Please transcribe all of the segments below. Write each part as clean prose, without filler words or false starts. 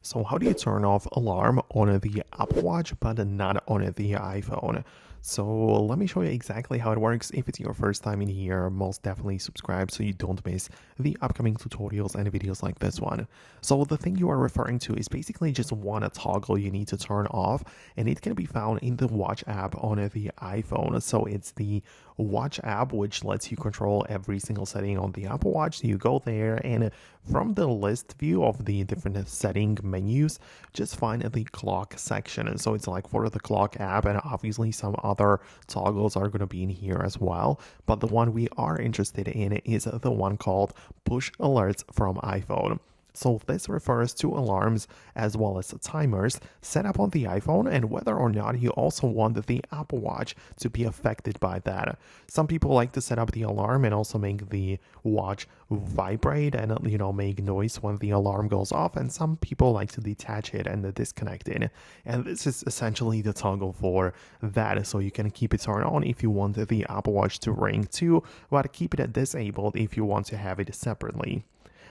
So how do you turn off alarm on the Apple Watch but not on the iPhone? So let me show you exactly how it works. If it's your first time in here, most definitely subscribe so you don't miss the upcoming tutorials and videos like this one. So the thing you are referring to is basically just one toggle you need to turn off, and it can be found in the Watch app on the iPhone. So it's the Watch app, which lets you control every single setting on the Apple Watch. So you go there, and from the list view of the different setting menus, just find the clock section. And so it's like for the clock app, and obviously some other toggles are going to be in here as well. But the one we are interested in is the one called push alerts from iPhone. So this refers to alarms as well as timers set up on the iPhone, and whether or not you also want the Apple Watch to be affected by that. Some people like to set up the alarm and also make the watch vibrate and make noise when the alarm goes off, and some people like to detach it and disconnect it. And this is essentially the toggle for that, so you can keep it turned on if you want the Apple Watch to ring too, but keep it disabled if you want to have it separately.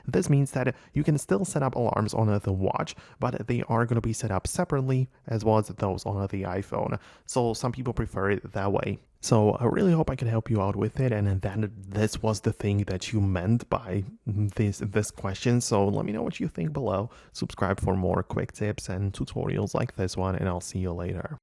This means that you can still set up alarms on the watch, but they are going to be set up separately as well as those on the iPhone. So some people prefer it that way. So I really hope I can help you out with it, and that this was the thing that you meant by this question. So let me know what you think below. Subscribe for more quick tips and tutorials like this one, and I'll see you later.